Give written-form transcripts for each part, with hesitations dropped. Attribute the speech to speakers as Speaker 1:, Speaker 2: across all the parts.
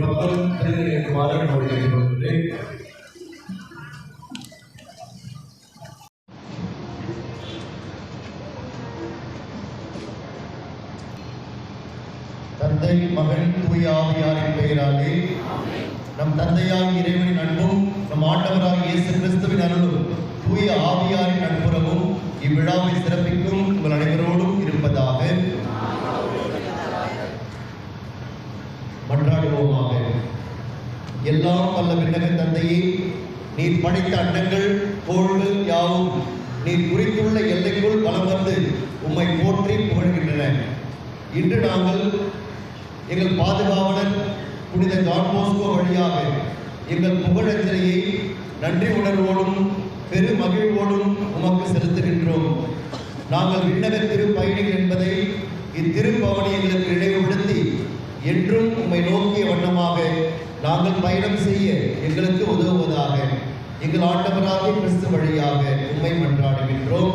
Speaker 1: மக்கள் திருநெல்வேலி கேட்டுக்கொள்கிறேன். தந்தை, மகன், தூய ஆவியாரின் பெயராலே நம் தந்தையாகிய இறைவனின் அன்பும் நம் ஆண்டவராகிய இயேசு கிறிஸ்துவின் அருளும் தூய ஆவியாரின் நட்புறவும் இவ்விழாவை சிறப்பிக்கும் உங்கள் அனைவரோடும் இருப்பதாக. மன்றாடுவோமாக. எல்லாம் வல்ல விண்ணக தந்தையே, நீர் படைத்த அண்டங்கள் கோள்கள் யாவும் நீர் குறித்துள்ள எல்லைக்குள் வலம் வந்து உம்மை போற்றி புகழ்கின்றன. இன்று நாங்கள் எங்கள் பாதுகாவலர் புனித ஜான் போஸ்கோ வழியாக எங்கள் புகழஞ்சலியை நன்றி உணர்வோடும் பெரு மகிழ்வோடும் உமக்கு செலுத்துகின்றோம். நாங்கள் விண்ணக திருப்பயணிகள் என்பதை இத்திருப்பவனி எங்களுக்கு நினைவுபடுத்தி என்றும் உம்மை நோக்கிய வண்ணமாக நாங்கள் பயணம் செய்ய எங்களுக்கு உதவுவதாக எங்கள் ஆண்டவராகிய கிறிஸ்து வழியாக உம்மை மன்றாடுகின்றோம்.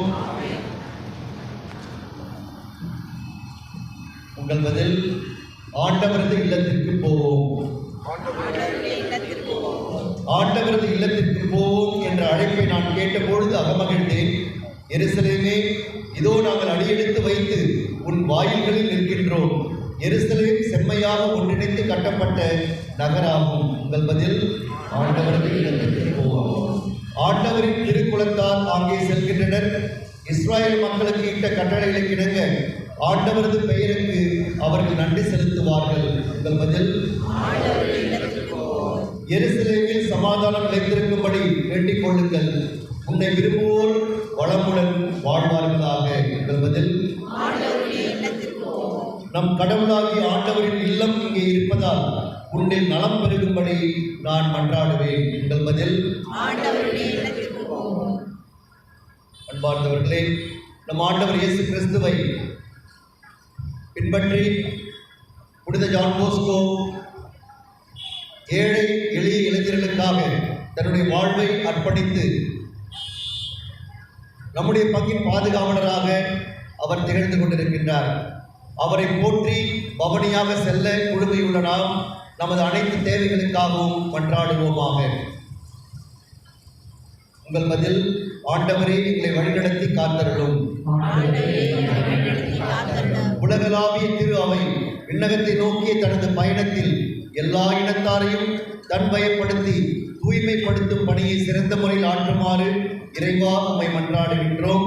Speaker 1: உங்கள் பதில் ஆண்டவரது இல்லத்திற்கு போவோம். ஆண்டவரது இல்லத்திற்கு போவோம் என்ற அழைப்பை நான் கேட்டபொழுது அகமகிழ்ந்தேன். எருசலேமே, இதோ நாங்கள் அடியெடுத்து வைத்து உன் வாயில்களில் நிற்கின்றோம். எருசலேம் செம்மையாக ஒன்றிணைத்து கட்டப்பட்ட நகராகும். உங்கள் பதில் ஆண்டவரது இல்லத்திற்கு போவோம். ஆண்டவரின் திருக்குலத்தார் அங்கே செல்கின்றனர். இஸ்ராயல் மக்களுக்கு இட்ட கட்டளைகளுக்கு இணங்க ஆண்டவரது பெயருக்கு அவர்கள் நன்றி செலுத்துவார்கள். உங்கள் பதில் எருசலேமில் சமாதானம் நிலைத்திருக்கும்படி வேண்டிக் கொள்ளுங்கள். உன்னை விரும்புவோர் வளமுடன் வாழ்வார்களாக. உங்கள் பதில் நம் கடவுளாகிய ஆண்டவரின் இல்லம் இங்கே இருப்பதால் உன்னில் நலம் பெருகும்படி நான் மன்றாடுவேன். உங்கள் பதில் அன்பார்ந்தவர்களே, நம் ஆண்டவர் இயேசு கிறிஸ்துவை பின்பற்றி புனித ஜான் போஸ்கோ ஏழை எளிய இளைஞர்களுக்காக தன்னுடைய வாழ்வை அர்ப்பணித்து நம்முடைய பங்கின் பாதுகாவலராக அவர் திகழ்ந்து கொண்டிருக்கின்றார். அவரை போற்றி பவனியாக செல்ல குழுமையுள்ள நாம் நமது அனைத்து தேவைகளுக்காகவும் மன்றாடுவோமாக. உங்கள் பதில் ஆண்டவரே, எங்களை வழிநடத்தி காத்தருளும். உலகளாவிய திரு அவை விண்ணகத்தை நோக்கிய தனது பயணத்தில் எல்லா இனத்தாரையும் தன்வயப்படுத்தி தூய்மைப்படுத்தும் பணியை சிறந்த முறையில் ஆற்றுமாறு இறைவா உம்மை மன்றாடுகின்றோம்.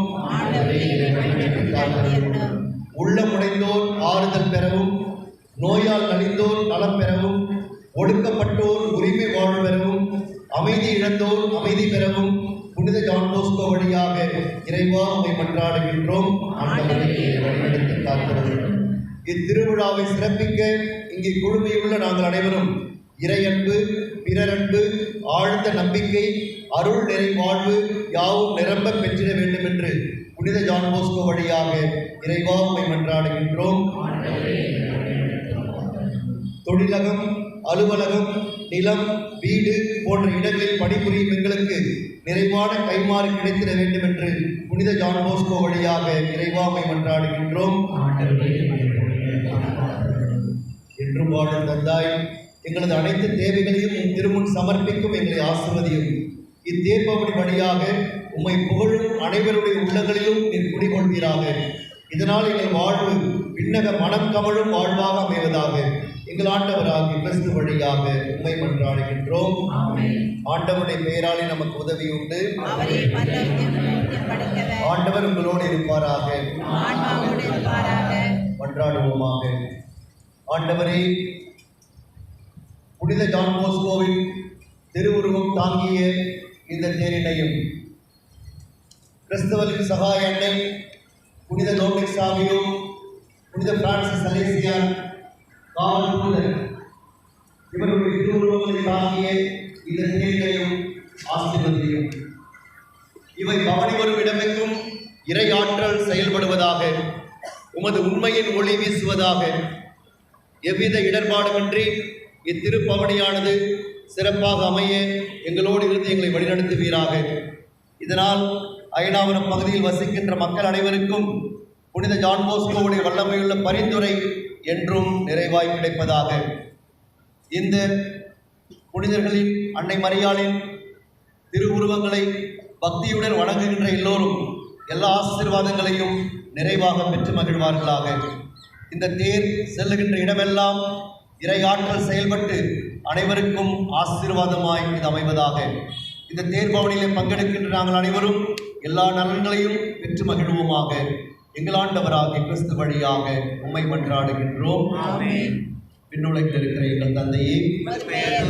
Speaker 1: உள்ளமுடைந்தோர் ஆறுதல் பெறவும், நோயால் நலிந்தோர் நலம் பெறவும், ஒடுக்கப்பட்டோர் உரிமை வாழ்வு பெறவும், அமைதி இழந்தோர் அமைதி பெறவும் புனித ஜான் போஸ்கோ வழியாக இறைவா உம்மை மன்றாடுகின்றோம். இத்திருவிழாவை சிறப்பிக்க இங்கே குழுமையுள்ள நாங்கள் அனைவரும் இறையன்பு, பிறரன்பு, ஆழ்ந்த நம்பிக்கை, அருள் நிறை வாழ்வு யாவும் நிரம்ப பெற்றிட வேண்டும் என்று புனித ஜான் போஸ்கோ வழியாக இறைவா உம்மை மன்றாடுகின்றோம். தொழிலகம், அலுவலகம், நிலம், வீடு போன்ற இடங்களில் பணிபுரியும் எங்களுக்கு நிறைவான கைமாறு கிடைத்திட வேண்டும் என்று புனித ஜான் போஸ்கோ வழியாக இறைவா உம்மை மன்றாடுகின்றோம். என்றும் வாழும் தந்தாய், எங்களது அனைத்து தேவைகளையும் திருமுன் சமர்ப்பிக்கும் எங்களை ஆசிர்வதியும். இத்தேர்ப்பவனி வழியாக உம்மை புகழும் அனைவருடைய உள்ளங்களிலும் நீர் குடிகொள்வீராக. இதனால் எங்கள் வாழ்வு விண்ணக மனம் கமழும் வாழ்வாக அமைவதாக. எங்கள் ஆண்டவராகிய கிறிஸ்து வழியாக உம்மை மன்றாடுகின்றோம். ஆண்டவருடைய பெயராலே நமக்கு உதவி உண்டு. ஆண்டவர் உங்களோடு இருப்பாராக. மன்றாடுவோமாக. ஆண்டவரே, புனித ஜான் போஸ்கோவின் திருவுருவம் தாங்கிய இந்த தேரினையும் கிறிஸ்தவரின் சகாய அன்னை புனித டொமினிக் சாவியோ, புனித பிரான்சிஸ் அலேசியார் காவல் தூதர் இவருடைய திருவுருவங்களை தாங்கிய இந்த தேரினையும் ஆசீர்வதியும். இவை பவனி வரும் இடமெங்கும் இறை ஆற்றல் செயல்படுவதாக. உமது உண்மையின் ஒளி வீசுவதாக. எவ்வித இடர்பாடுமின்றி இத்திருப்பவனியானது சிறப்பாக அமைய எங்களோடு இருந்து எங்களை வழிநடத்துவீராக. இதனால் அயனாவரம் பகுதியில் வசிக்கின்ற மக்கள் அனைவருக்கும் புனித ஜான் போஸ்கோவுடைய வல்லமையுள்ள பரிந்துரை என்றும் நிறைவாய் கிடைப்பதாக. இந்த புனிதர்களின் அன்னை மரியாளின் திருவுருவங்களை பக்தியுடன் வணங்குகின்ற எல்லோரும் எல்லா ஆசீர்வாதங்களையும் நிறைவாக பெற்று மகிழ்வார்களாக. இந்த தேர் செல்லுகின்ற இடமெல்லாம் இறையாற்றல் செயல்பட்டு அனைவருக்கும் ஆசீர்வாதமாய் இது அமைவதாக. இந்த தேர் பவனிலே பங்கெடுக்கின்ற நாங்கள் அனைவரும் எல்லா நலன்களையும் பெற்று மகிழ்வோமாக. எங்கள் ஆண்டவராகிய கிறிஸ்து வழியாக உம்மை மன்றாடுகின்றோம். விண்ணுலகில் இருக்கிற எங்கள் தந்தையே,
Speaker 2: பேராக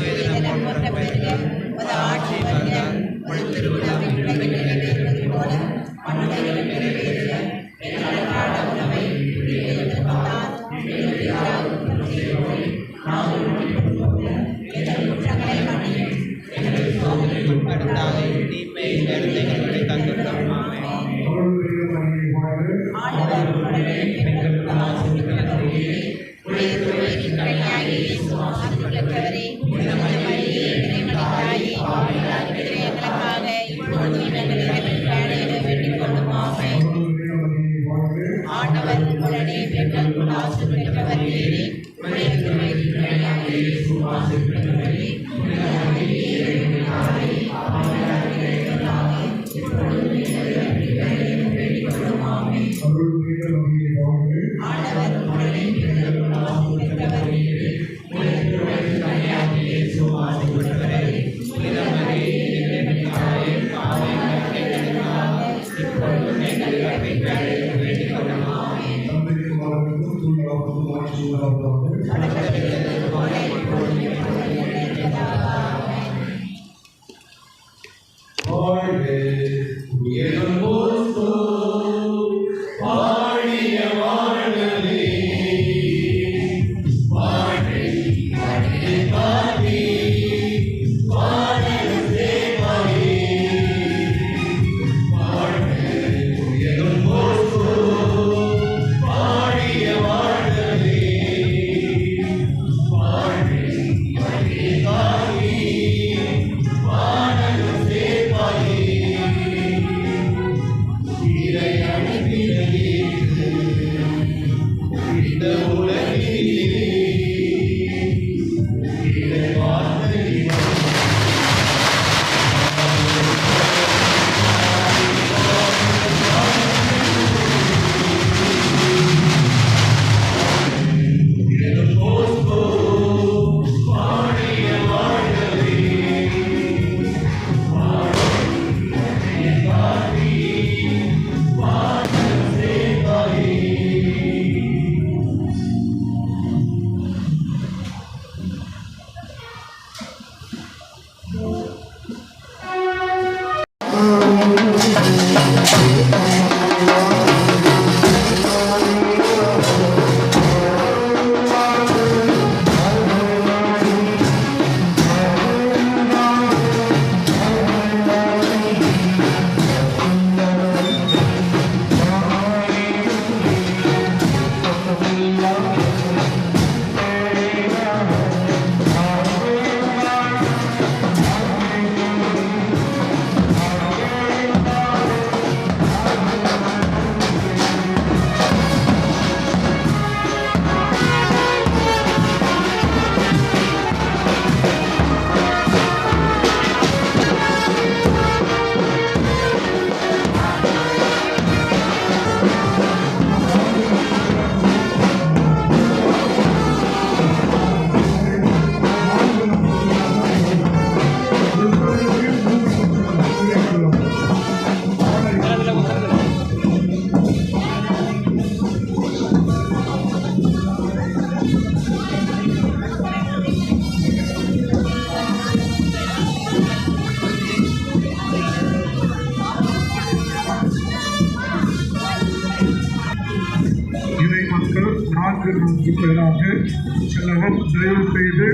Speaker 2: செல்லவும். தயவு செய்து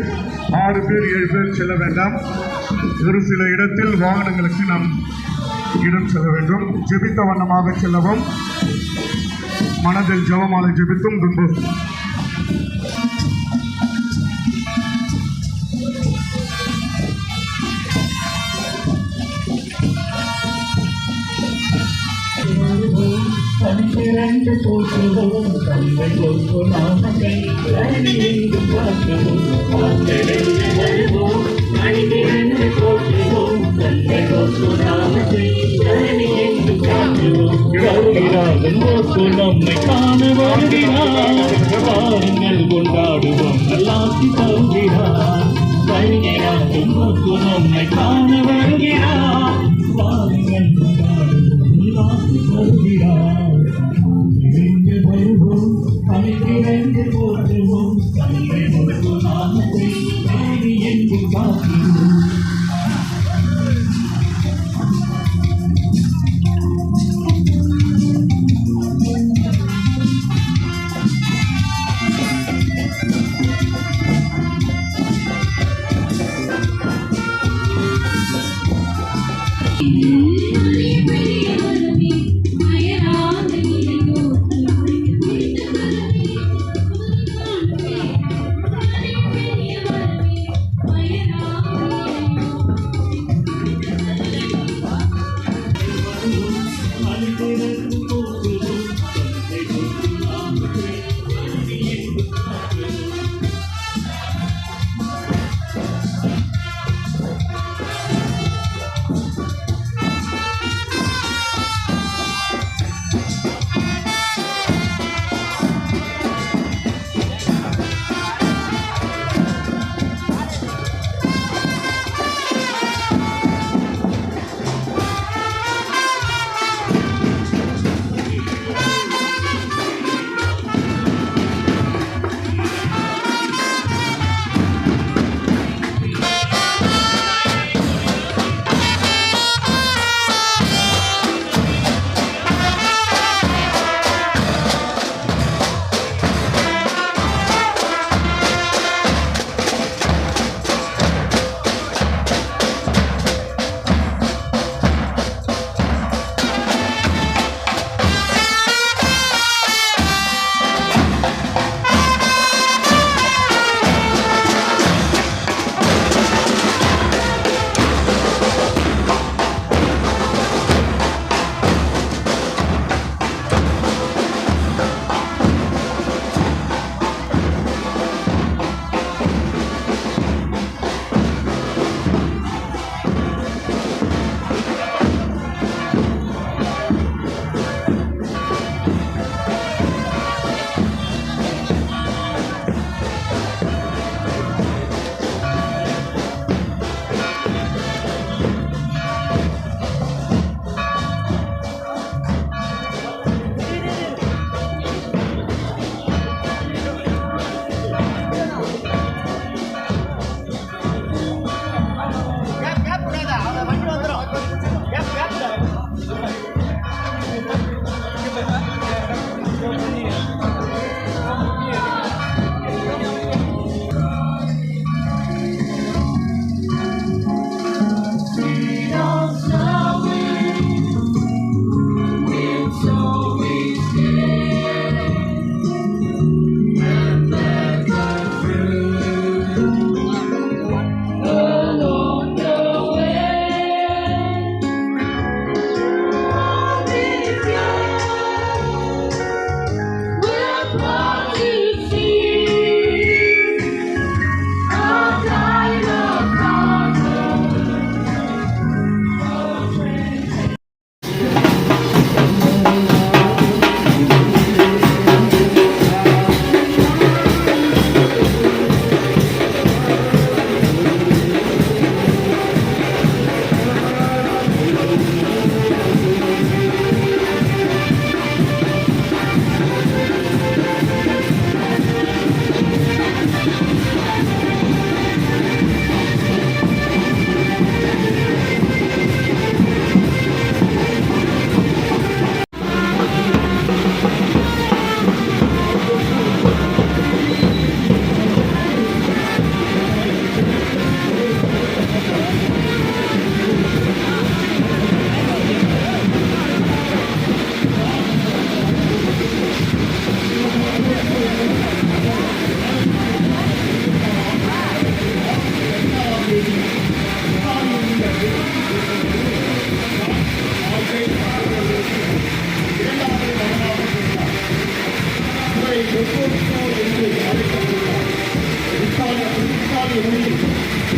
Speaker 2: 6 பேர் 7 பேர் செல்ல வேண்டாம். ஒரு சில இடத்தில் வாகனங்களுக்கு நாம் இடம் செல்ல வேண்டும். ஜெபித்த வண்ணமாக செல்லவும். மனதில் ஜெபமாலை ஜெபித்தும் பின்பு
Speaker 3: தனிப்பேர திரண்டு போற்றுவோம் தந்தை ஒப்பு நாமத்தை தரணியெங்கு பார்க்கிறோம் வார்த்தையிலிருந்து வருவோம் அணிதிரண்டு போற்றுவோம் தந்தை ஒப்பு நாமத்தை தரணியெங்கு பார்க்கிறோம் வருகிறார்கள் ஒப்பு நம்மை காண வருகிறார் வாருங்கள் கொண்டாடுவோம் நல்லாசி தருகிறார் வருகிறார்கள் ஒப்பு நம்மை காண வருகிறார் வாருங்கள் கொண்டாடுவோம் நல்லாசி தருகிறார் இணைந்து வருவோம் அனைத்திரண்டு போற்றுவோம் தந்தை ஒப்பு நாமத்தை தரணியெங்கு பார்க்கிறோம்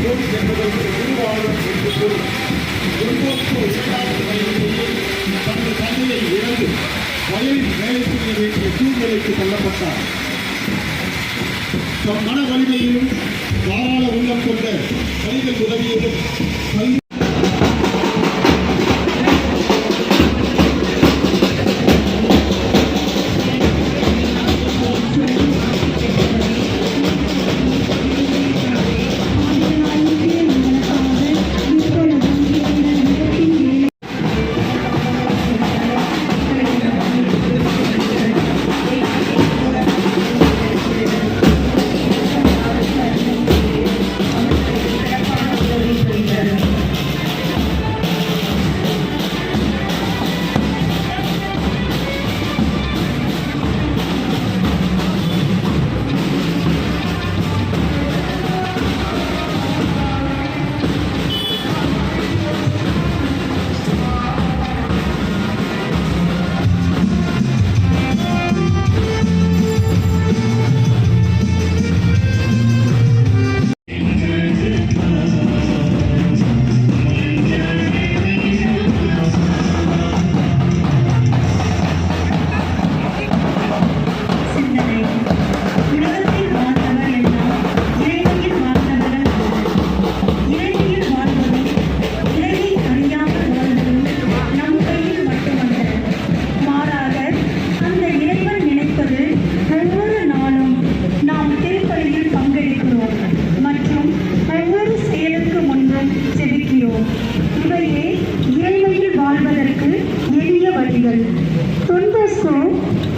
Speaker 2: கொள் என்பதற்கு உருவாகும் என்று பொருள். 92வது வயதிலேயே தனது தந்தையை இழந்து வயலில் வேலை செய்ய வேண்டிய சூழ்நிலைக்கு தள்ளப்பட்டார். தம் மன வலிமையிலும் தாராள உள்ளம் கொண்ட கைகள் உதவியிலும் கல்வி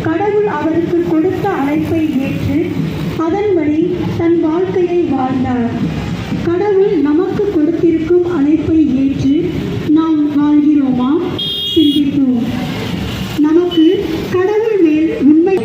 Speaker 4: கடவுள் அவருக்கு கொடுத்த அழைப்பை ஏற்று அதன்படி தன் வாழ்க்கையை வாழ்ந்தார். கடவுள் நமக்கு கொடுத்திருக்கும் அழைப்பை ஏற்று நாம் வாழ்கிறோமா? சிந்திப்போம். நமக்கு கடவுள் மேல் உண்மை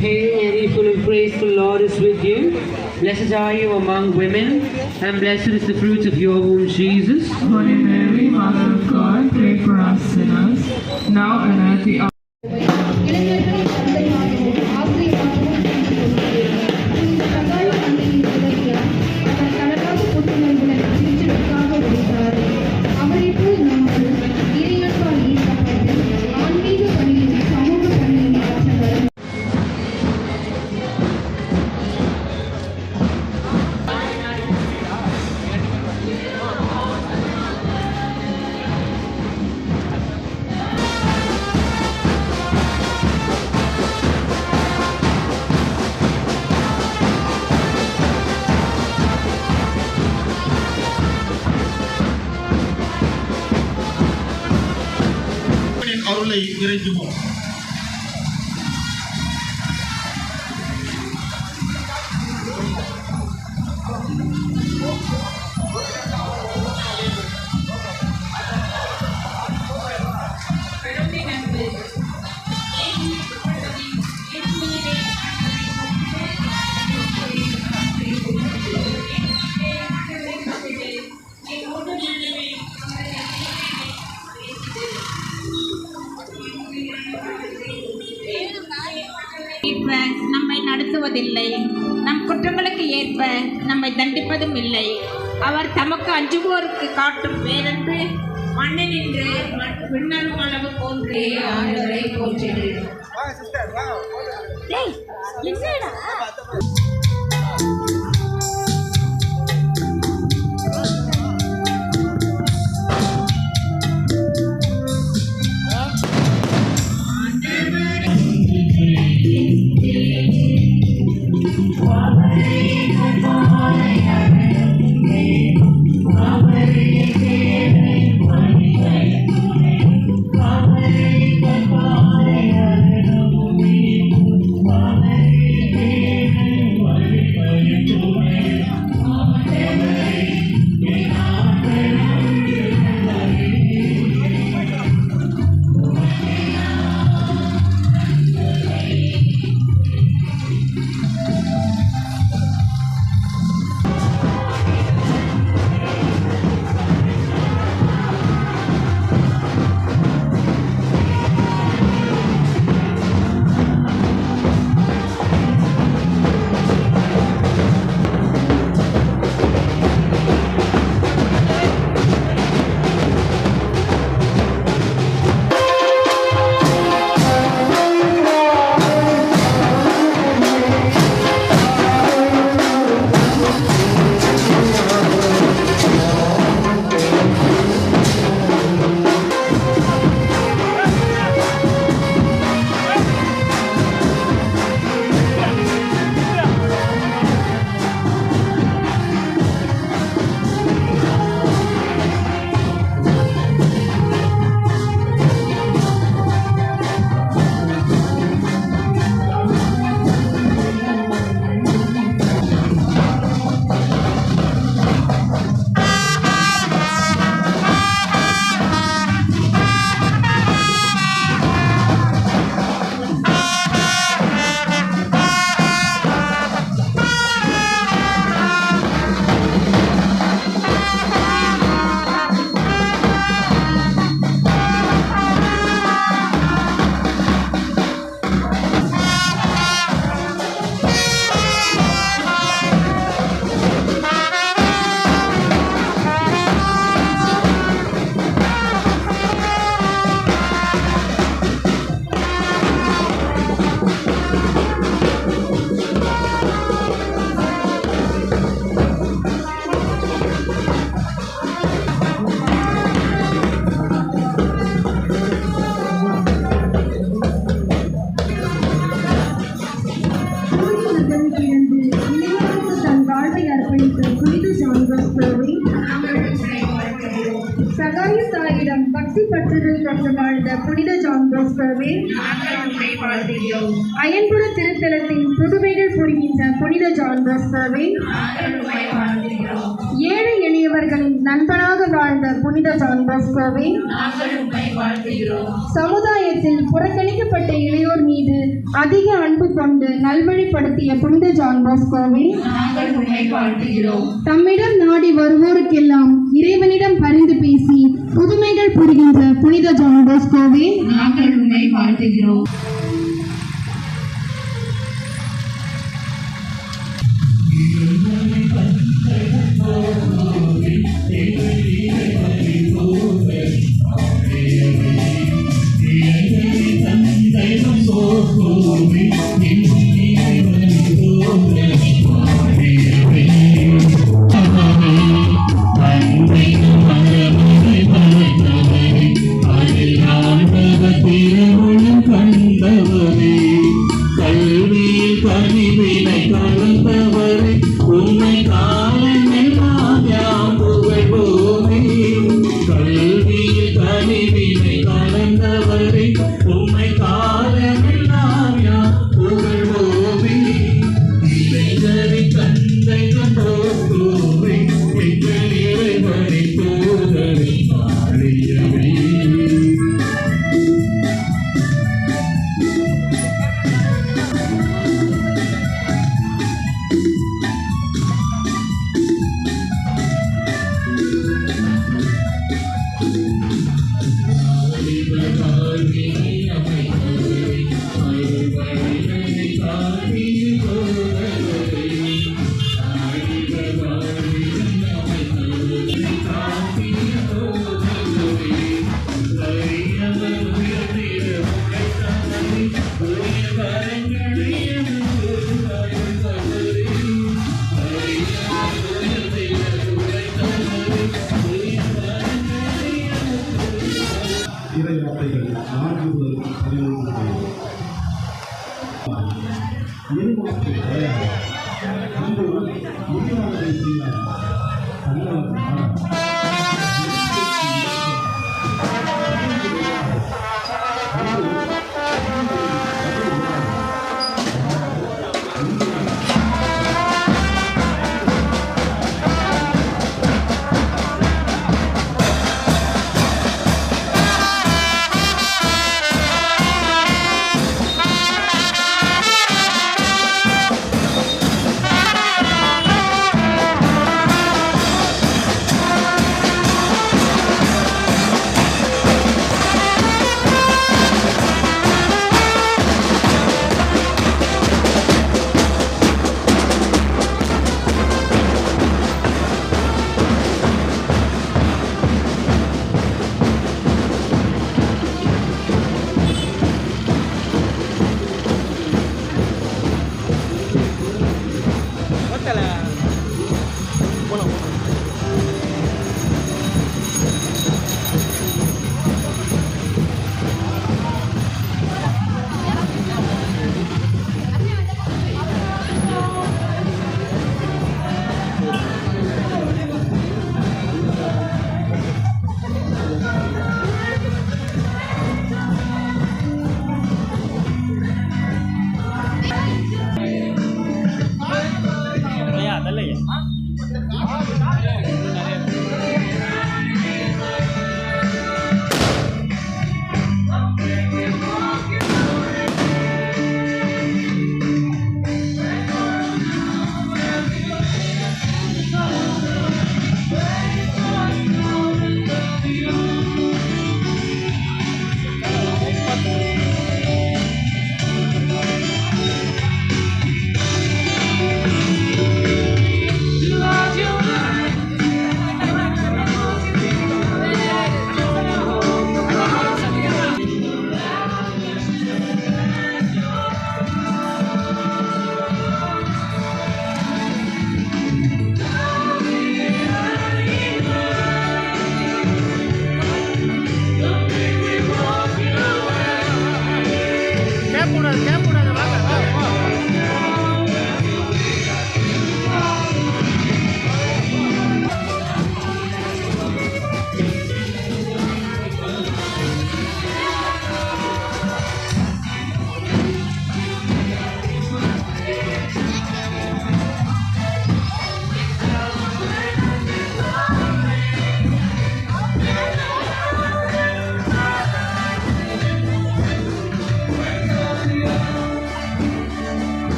Speaker 5: Hail Mary, full of grace, the Lord is with you. Blessed are you among women,
Speaker 3: And blessed is the fruit of your womb, Jesus.
Speaker 5: Holy Mary, Mother of God, pray for us sinners, now and at the hour.
Speaker 4: இளைஞர்களின் தந்தையாகவும் ஆசிரியராகவும் இந்த சகாய தந்தையின் உதவியால் அவர் தளராத புத்துணர்வுடன் திருச்சபைக்காக உழைத்தார். அவரைப் போல் நாங்கள் இறையன்பால் ஈர்க்கப்பட்டு ஆன்மீக பணியும் சமூக பணியும் ஆற்றவர்.
Speaker 6: அருளை இறைஞ்சுவோம்.
Speaker 7: ஏற்ப நம்மை நடத்துவதில்லை, நம் குற்றங்களுக்கு ஏற்ப நம்மை தண்டிப்பதும் இல்லை. அவர் தமக்கு அஞ்சுவோருக்கு காட்டும் பேரன்பு மண்ணினின்று விண்ணரும் அளவு போன்றே ஆண்டவரை போற்றிடு. சகாய தாயிடம் பக்தி பற்றுதல் கொண்டு வாழ்ந்த புனித ஜான் பாஸ்கோவே, அயன்புர திருத்தலத்தின் புதுமைகள் புரிகின்ற புனித ஜான் பாஸ்கோவே, ஏழை எளியவர்களின் நண்பனாக வாழ்ந்த புனித புனித ஜான் பாஸ்கோவே, சமுதாயத்தில் புறக்கணிக்கப்பட்ட இளையோர் மீது அதிக அன்பு கொண்டு நல்வழிப்படுத்திய புனித ஜான் பாஸ்கோவே, தம்மிடம் நாடி வருவோருக்கெல்லாம் இறைவனிடம் பரிந்து பேசி புதுமைகள் புரிகின்ற புனித ஜான் பாஸ்கோவே,
Speaker 8: இறை வார்த்தைகள் 4 முதல் 13 ஏமாற்று கிடையாது. அன்பு முடிவானதை செய்தார்.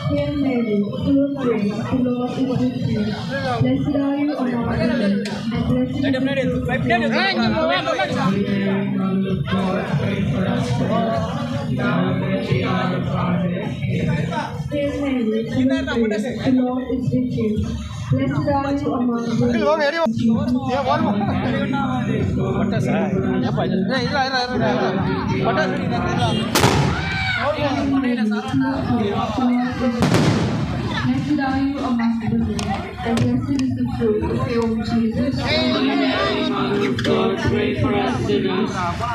Speaker 4: Hail Mary, full of grace, the Lord is with you. Blessed are you among women, and blessed is the fruit of your womb, Hail Mary, full of grace, the Lord is with you. Blessed are you among women. Blessed are you among women, and blessed is the fruit of your womb, Jesus.
Speaker 3: Holy Mary, Mother of God, pray for us sinners,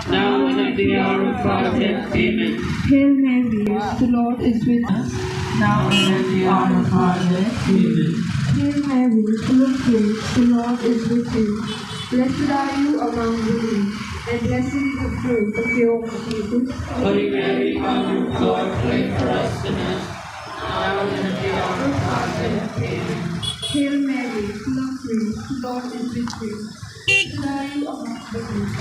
Speaker 3: now and at the hour of our death. Amen.
Speaker 4: Hail Mary, the Lord is with us.
Speaker 5: now and at the hour of our death. Amen.
Speaker 4: Hail Mary, full of grace, the Lord is with you. Blessed are you among women, and blessed is the fruit of your womb, Jesus.
Speaker 3: Holy Mary, Mother of God, pray for us sinners, now and at the hour of our death. Amen.
Speaker 4: Hail Mary, full of grace, the Lord is with you. Blessed are you among women.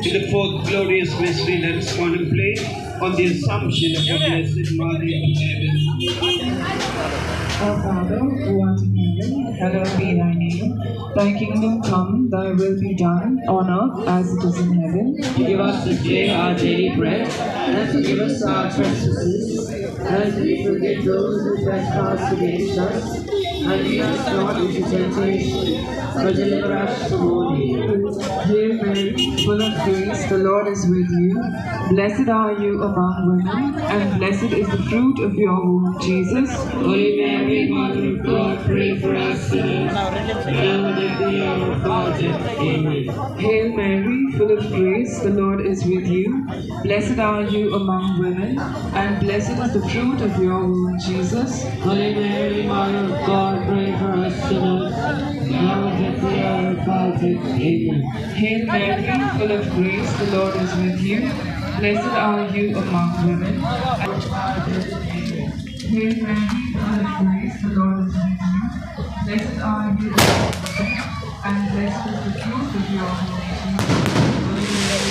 Speaker 3: In the fourth glorious mystery, let us contemplate on the Assumption of the Blessed Mother in heaven.
Speaker 5: Our Father, who art in heaven, hallowed be thy name. Thy kingdom come, thy will be done, on earth as it is in heaven.
Speaker 3: Give us this day our daily bread, and forgive us our trespasses, as we forgive those who trespass against us. And lead us not into temptation, but deliver us from all evil.
Speaker 5: Hail Mary, full of grace, the Lord is with you. Blessed are you among women, and blessed is the fruit of your womb, Jesus.
Speaker 3: Holy Mary, Mother of God, pray for us sinners, now and at the hour of our death. Amen.
Speaker 5: Hail Mary, full of grace, the Lord is with you. Blessed are you among women, and blessed is the fruit of your womb, Jesus.
Speaker 3: Holy Mary, Mother of God, pray for us sinners, now and at the hour of our death. Amen.
Speaker 5: Hail Mary, full of grace, the Lord is with you. Blessed are you among women. Hail Mary, full of grace, the Lord is with you. Blessed are you, O Lord, and blessed is the fruit of your womb, Jesus.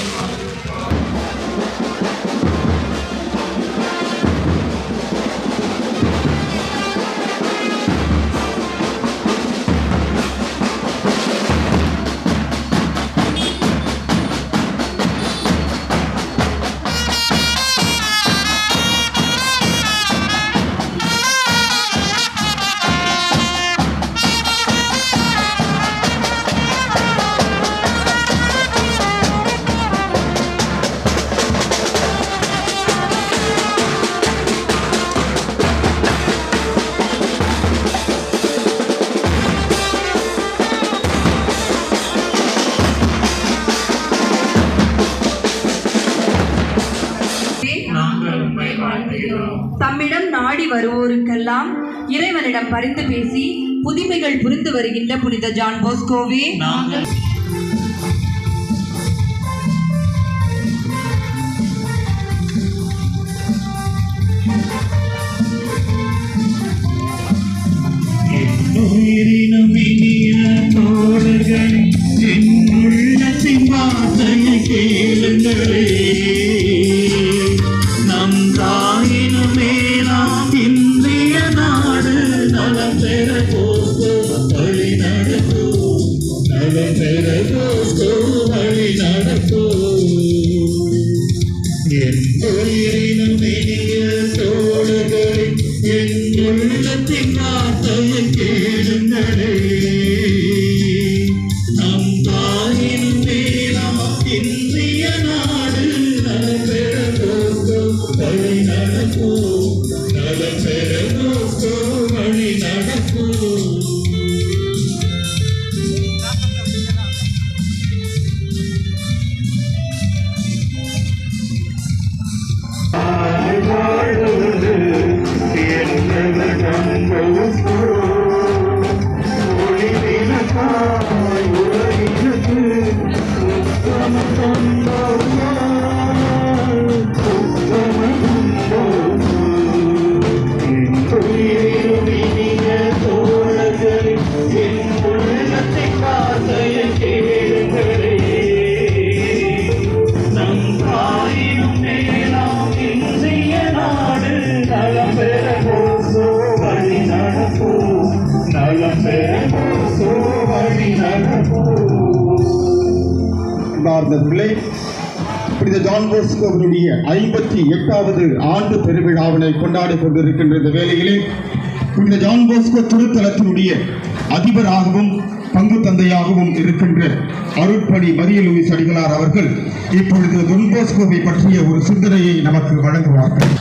Speaker 9: தம்மிடம் நாடி வருவோருக்கெல்லாம் இறைவனிடம் பரிந்து பேசி புதுமைகள் புரிந்து வருகின்ற புனித John போஸ்கோவே
Speaker 10: புனித ஜான் போஸ்கோவினுடைய 58வது ஆண்டு பெருவிழாவினை கொண்டாடி கொண்டிருக்கின்ற இந்த வேளையிலே புனித ஜான் போஸ்கோ திருத்தலத்தினுடைய அதிபராகவும் பங்கு தந்தையாகவும் இருக்கின்ற அருட்பணி மரிய லூயிஸ் அடிகளார் அவர்கள் இப்பொழுது ஜான் போஸ்கோவை பற்றிய ஒரு சிந்தனையை நமக்கு வழங்குவார்கள்.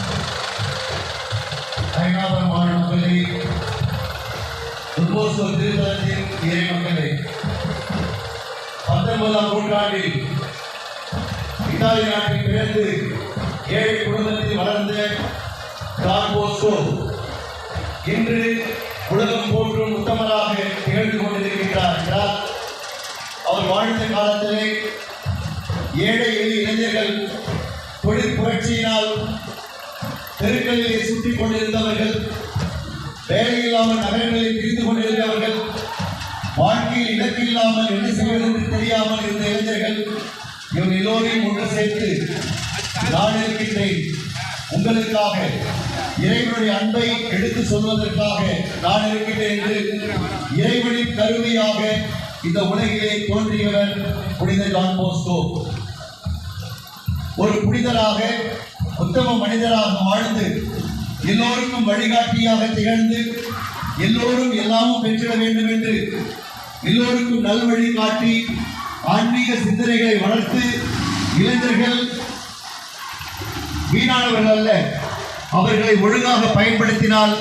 Speaker 1: நூற்றாண்டில் இத்தாலி நாட்டில் பிறந்து ஏழை குடும்பத்தில் வளர்ந்த ஜான் போஸ்கோ இன்று உலகம் போற்றும் உத்தமராக திகழ்ந்து கொண்டிருக்கின்றார் என்றால் அவர் வாழ்ந்த காலத்திலே ஏழை எளிய இளைஞர்கள் தொழில் புரட்சியினால் தெருக்களிலே சுற்றிக் கொண்டிருந்தவர்கள், வேலையில்லாமல் நகரங்களில் பிரிந்து கொண்டிருந்தவர்கள், வாழ்க்கையில் இலக்கு இல்லாமல் என்ன செய்வதென்று தெரியாமல் இருந்த இளைஞர்கள் இவர் எல்லோரையும் ஒன்று சேர்த்து நான் இருக்கின்றேன் உங்களுக்காக, இறைவனுடைய அன்பை எடுத்து சொல்வதற்காக நான் இருக்கின்றேன் என்று இறைவனின் கருவியாக இந்த உலகிலே தோன்றியவர் புனித ஜான் போஸ்கோ. ஒரு புனிதராக உத்தம மனிதராக வாழ்ந்து எல்லோருக்கும் வழிகாட்டியாக திகழ்ந்து எல்லோரும் எல்லாமும் பெற்றிட வேண்டும் என்று எல்லோருக்கும் நல்வழி காட்டி ஆன்மீக சிந்தனைகளை வளர்த்து இளைஞர்கள் வீணானவர்கள் அல்ல, அவர்களை ஒழுங்காக பயன்படுத்தினால்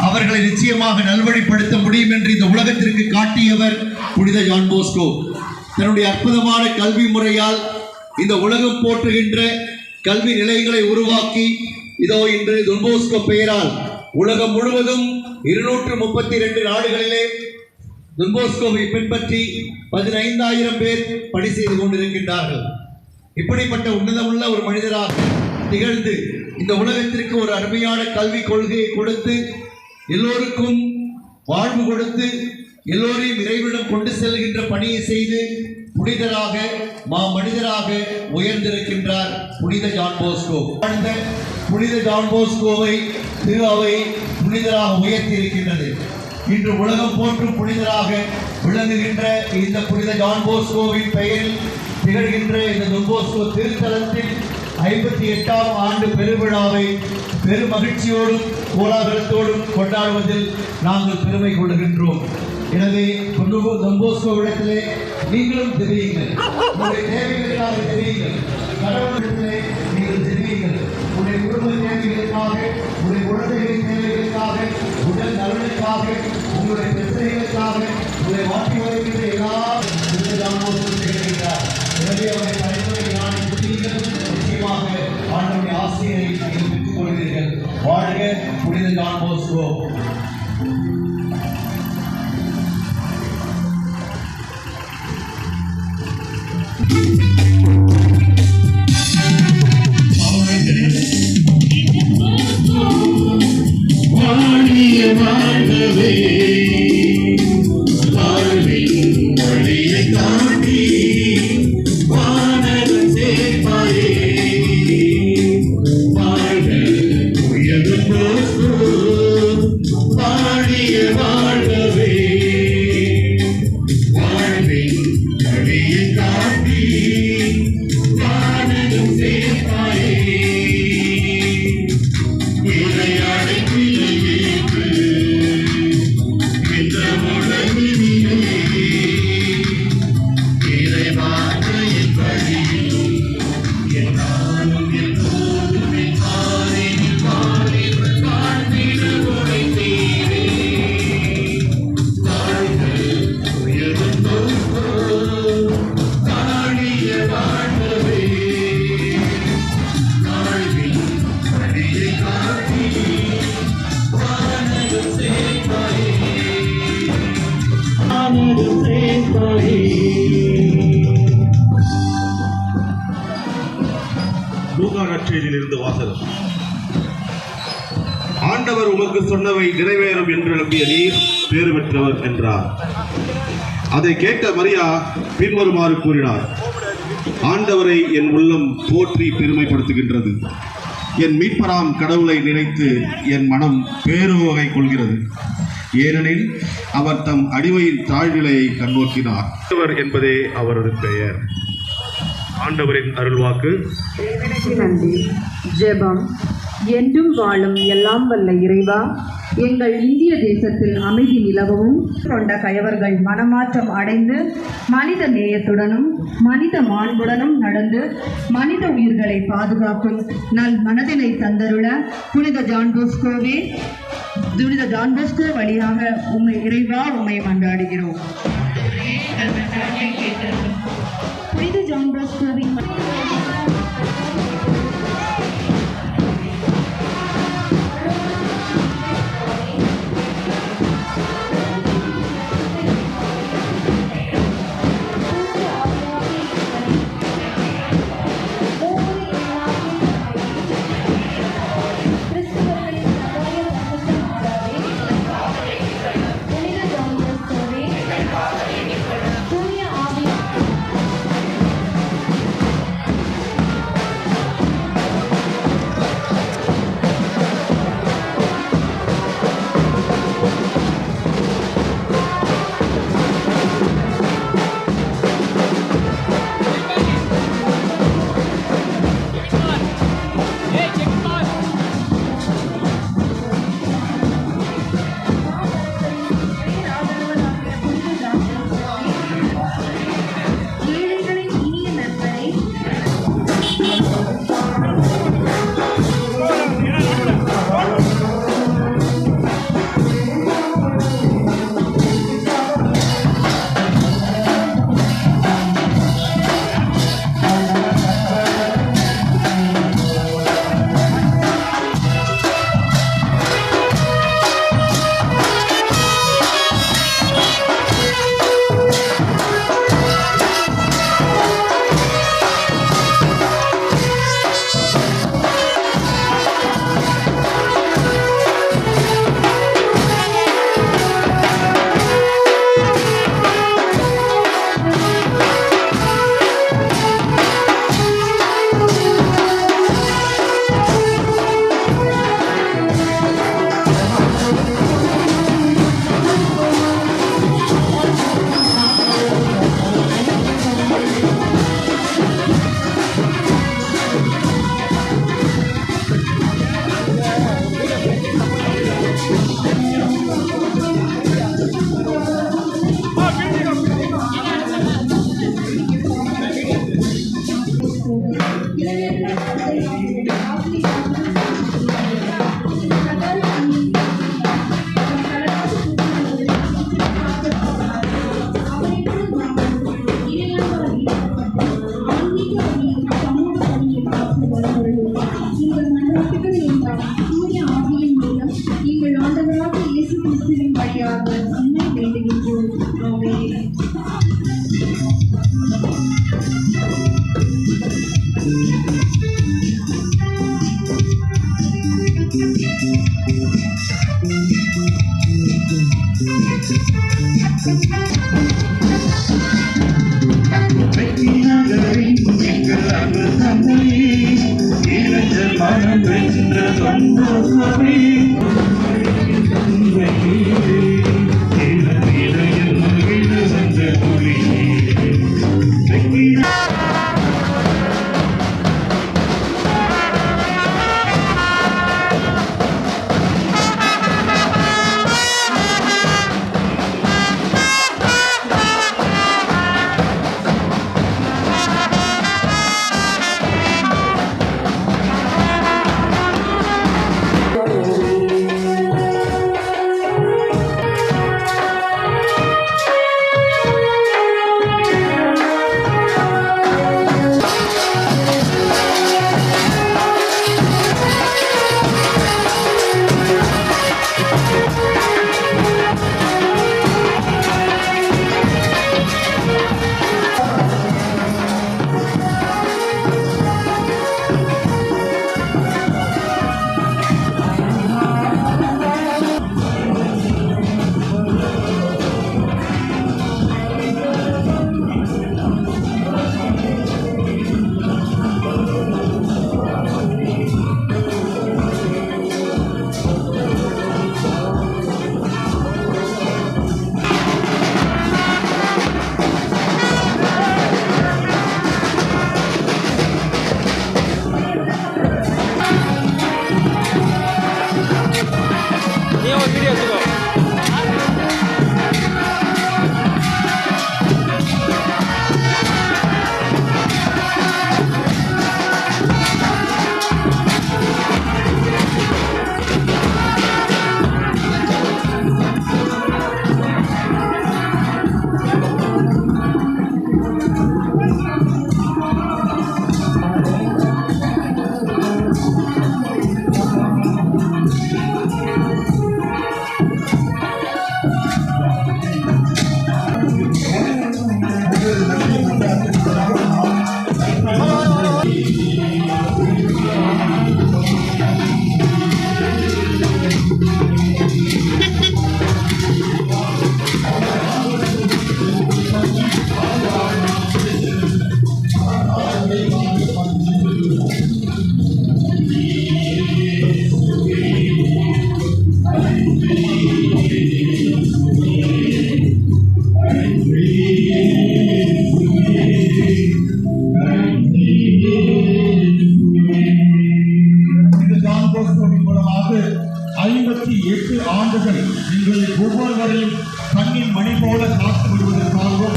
Speaker 1: அவர்களை நிச்சயமாக நல்வழிப்படுத்த முடியும் என்று இந்த உலகத்திற்கு காட்டியவர் புனித ஜான் போஸ்கோ. தன்னுடைய அற்புதமான கல்வி முறையால் இந்த உலகம் போற்றுகின்ற கல்வி நிலையங்களை உருவாக்கி இதோ இன்று ஜான் போஸ்கோ பெயரால் உலகம் முழுவதும் 232 நாடுகளிலே ஜான் போஸ்கோவை பின்பற்றி 15,000 பேர் பணி செய்து கொண்டிருக்கின்றார்கள். இப்படிப்பட்ட உன்னதமுள்ள ஒரு மனிதராக திகழ்ந்து இந்த உலகத்திற்கு ஒரு அருமையான கல்வி கொள்கையை கொடுத்து எல்லோருக்கும் வாழ்வு கொடுத்து எல்லோரையும் இறைவனிடம் கொண்டு செல்கின்ற பணியை செய்து புனிதராக மனிதராக உயர்ந்திருக்கின்றார் புனித ஜான் போஸ்கோ. வாழ்ந்த புனித ஜான் போஸ்கோவை திரு அவை புனிதராக உயர்த்தியிருக்கின்றது. இன்று உலகம் போற்றும் புனிதராக விளங்குகின்ற இந்த புனித ஜான் போஸ்கோவின் பெயரில் திகழ்கின்ற இந்த டான் போஸ்கோ திருத்தலத்தில் 58ஆம் ஆண்டு பெருவிழாவை பெரும் மகிழ்ச்சியோடும் கோலாகலத்தோடும் கொண்டாடுவதில் நாங்கள் பெருமை கொள்கின்றோம். எனவே டான் போஸ்கோவிடத்திலே நீங்களும் தெரியுங்கள், உங்களுடைய தேவைகளுக்காக தெரியுங்கள், கடவுளிடத்திலே நீங்கள் தெரியுங்கள், உங்களுடைய குடும்ப தேவைகளுக்காக, உங்களுடைய குழந்தைகளின் தேவைகளுக்காக, உடல் நலனுக்காக, உங்களுடைய பிரச்சனைகளுக்காக, உங்களை மாற்றி வருகின்ற எல்லா திகழ்கின்றார். எனவே அவரை பரிந்துரை ஞானி புரியுங்கள், நிச்சயமாக ஆண்டவருடைய ஆசிரியை நீங்கள் பெற்றுக் கொள்வீர்கள். வாழ்க புனித டான் போஸ்கோ.
Speaker 8: லூக்கா நற்செய்தியிலிருந்து வாசகம். ஆண்டவர் உமக்கு சொன்னவை நிறைவேறும் என்று நம்பிய நீர் பேறு பெற்றவர் என்றார். அதை கேட்ட மரியா பின்வருமாறு கூறினார்: ஆண்டவரை என் உள்ளம் போற்றி பெருமைப்படுத்துகின்றது. என் மீட்பராம் கடவுளை நினைத்து என் மனம் பேருவகை கொள்கிறது. ஏனெனில் அவர் தம் அடிமையின் தாழ்நிலையை கண்ணோக்கினார். ஆண்டவர் என்பதே அவரது பெயர். ஆண்டவரின் அருள்வாக்கு.
Speaker 11: நன்றி. ஜெபம். என்றும் வாழும் எல்லாம் வல்ல இறைவா, எங்கள் இந்திய தேசத்தில் அமைதி நிலவவும் கொண்ட கயவர்கள் மனமாற்றம் அடைந்து மனித நேயத்துடனும் மனித மாண்புடனும் நடந்து மனித உயிர்களை பாதுகாக்கும் நல் மனதினை தந்தருள புனித டான் போஸ்கோவே, புனித டான் போஸ்கோ வழியாக உம்மை இறைவா உம்மை மன்றாடுகிறோம். புனித டான் போஸ்கோவின்
Speaker 10: 58 ஆண்டுகள் எங்களை ஒவ்வொருவரையும் கண்ணின் மணி போல காத்து விடுவதற்காகவும்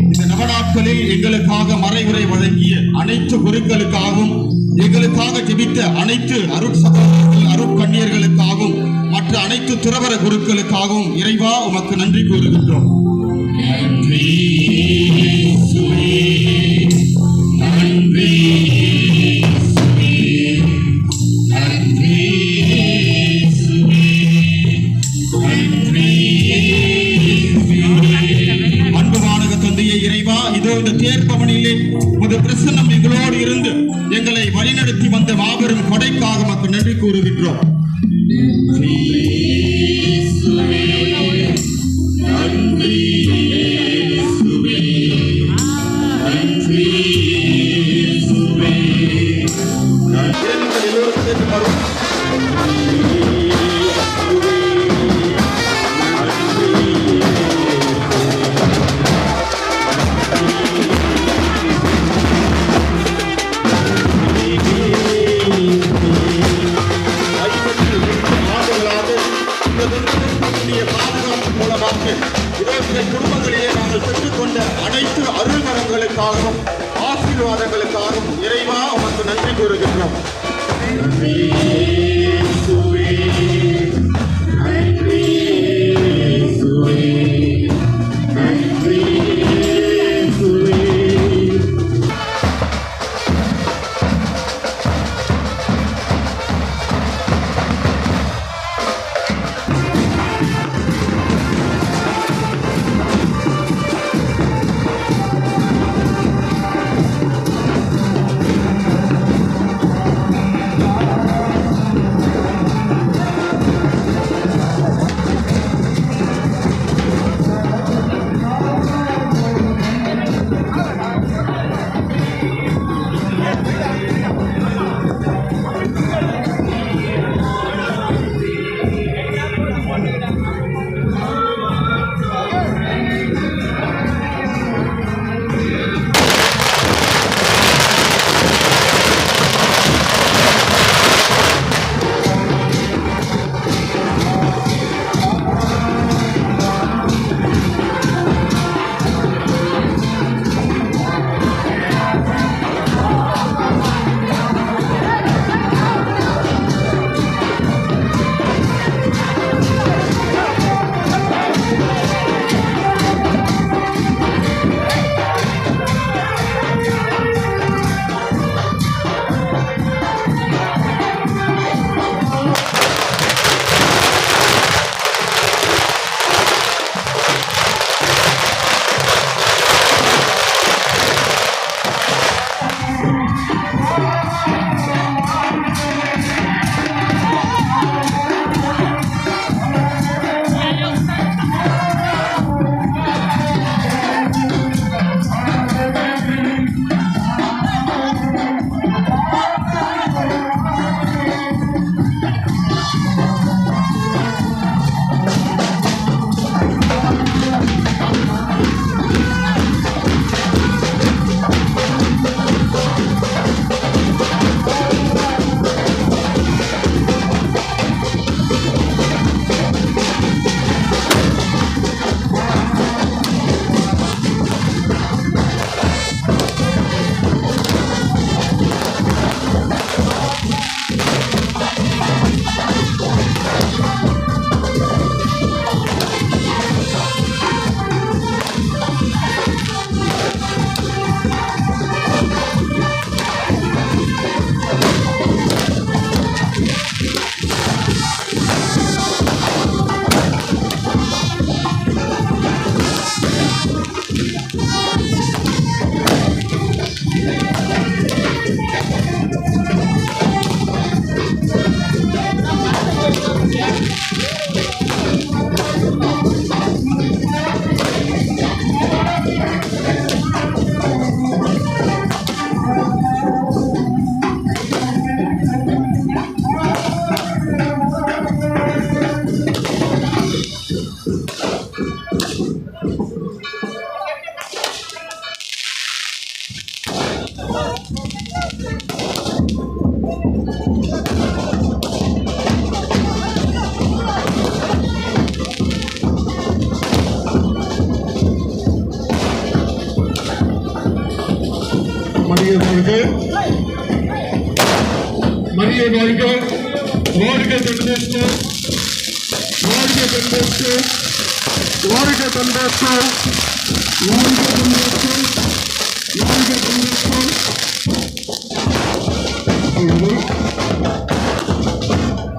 Speaker 10: இந்த நவநாட்களில் எங்களுக்காக மறைவுரை வழங்கிய அனைத்து குருக்களுக்காகவும் எங்களுக்காக ஜெபித்த அனைத்து அருட்கண்ணியர்களுக்காகவும் மற்ற அனைத்து துறவர குருக்களுக்காகவும் இறைவா உமக்கு நன்றி கூறுகின்றோம். அன்பு வானக தந்தையை இறைவா, இதோ இந்த தேர்ப்பவனிலே உமது பிரசன்னம் எங்களோடு இருந்து எங்களை வழிநடத்தி வந்த மாபெரும் கொடைக்காக உமக்கு நன்றி கூறுகின்றோம். குடும்பங்களிலே நாங்கள் பெற்றுக்கொண்ட அனைத்து அருள்வரங்களுக்காகவும் ஆசீர்வாதங்களுக்காகவும் இறைவா உமக்கு நன்றி கூறுகின்றோம்.
Speaker 2: மரியா வாழ்க வாழ்க தென்போஸ்கோ வாழ்க தென்போஸ்கோ வாழ்க தென்போஸ்கோ வாழ்க தென்போஸ்கோ வாழ்க தென்போஸ்கோ.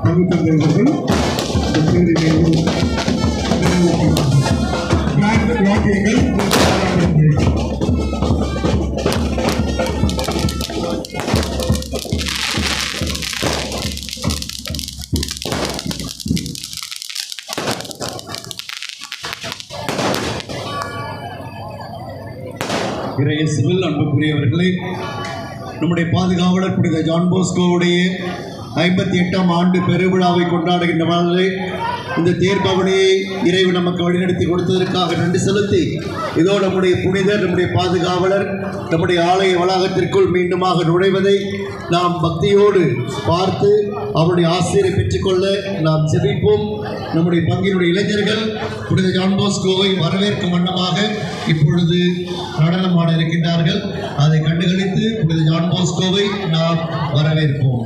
Speaker 2: பகுத்தந்தை அவர்கள் இந்த பேரினை வாக்கியங்கள்
Speaker 1: இறையேசுவில் அன்புக்குரியவர்களே, நம்முடைய பாதுகாவலர் புனித ஜான் போஸ்கோவுடைய 58ஆம் ஆண்டு பெருவிழாவை கொண்டாடுகின்ற நாளிலே இந்த தேர்பவனியை இறைவன் நமக்கு வழிநடத்தி கொடுத்ததற்காக நன்றி செலுத்தி, இதோ நம்முடைய புனிதர், நம்முடைய பாதுகாவலர் நம்முடைய ஆலய வளாகத்திற்குள் மீண்டுமாக நுழைவதை நாம் பக்தியோடு பார்த்து அவருடைய ஆசிரியரை பெற்றுக்கொள்ள நாம் செபிப்போம். நம்முடைய பங்கினுடைய இளைஞர்கள் புனித ஜான் போஸ்கோவை வரவேற்கும் வண்ணமாக இப்பொழுது நடனம் ஆட இருக்கின்றார்கள். அதை கண்டுகளித்து புனித ஜான் போஸ்கோவை நாம் வரவேற்போம்.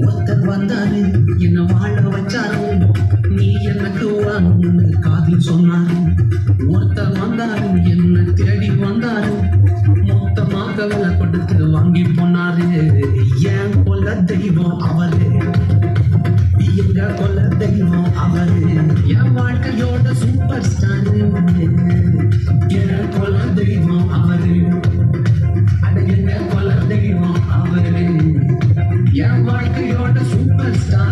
Speaker 3: ஒருத்தர் வந்தாரு என்ன வாழ வச்சாரு, நீ எனக்கு வான்னு காதில் சொன்னாரு. ஒருத்தர் வந்தாரு என்ன தேடி வந்தாரு, மொத்தமாக கொடுத்து வாங்கி போனாரு. என் கொல்ல தெய்வம் அவரு, எங்க கொல்ல தெய்வம் அவரு, என் வாழ்க்கையோட சூப்பர் ஸ்டார். என் கொல்ல தெய்வம் அவரு, எங்க கொல்ல தெய்வம் அவரு, என் வாழ்க்கையோட சூப்பர் ஸ்டார்.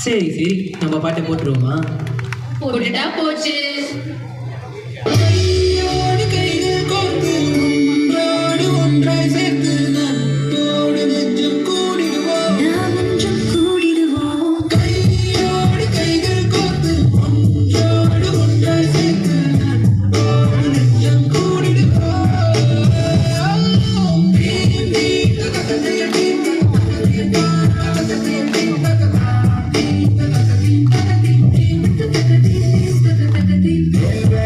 Speaker 12: சரி சரி, நம்ம பாட்டை போட்டுருவோமா?
Speaker 9: போட்டுட்டா போச்சு.
Speaker 3: Yeah.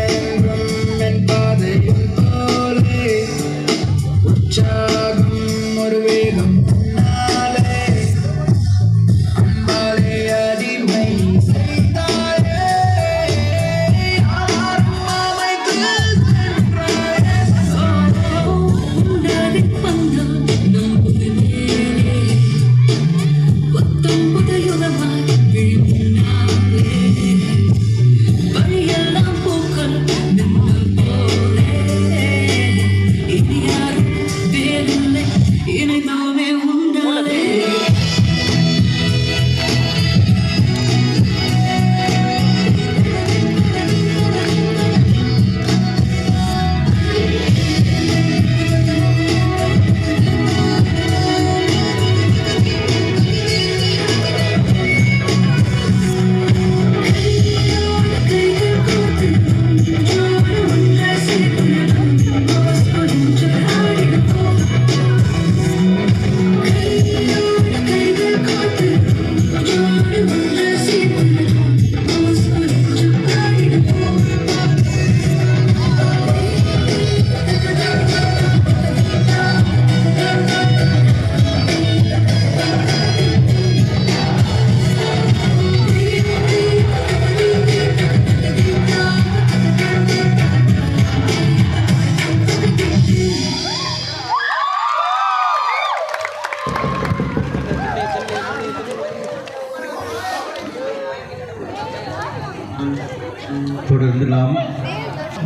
Speaker 1: தொடர்ந்து நாம்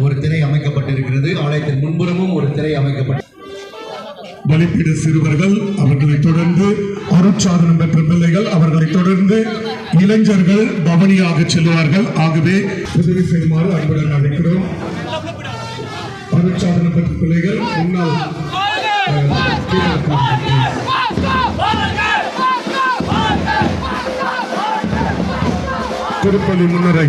Speaker 1: ஒரு திரை அமைக்கப்பட்டிருக்கிறது. ஆலயத்தின் முன்புறமும் ஒரு திரை அமைக்கப்பட்டு
Speaker 2: பலிப்பீட சிறுவர்கள், அவர்களை தொடர்ந்து அருட்சாதனம் பெற்ற பிள்ளைகள், அவர்களை தொடர்ந்து இளைஞர்கள் பவனியாக செல்வார்கள். ஆகவே உதவி செய்யுமாறு அன்புடன் அழைக்கிறோம். அருட்சாதனம் பெற்ற பிள்ளைகள் முன்னால் திருப்பலி முன்னரை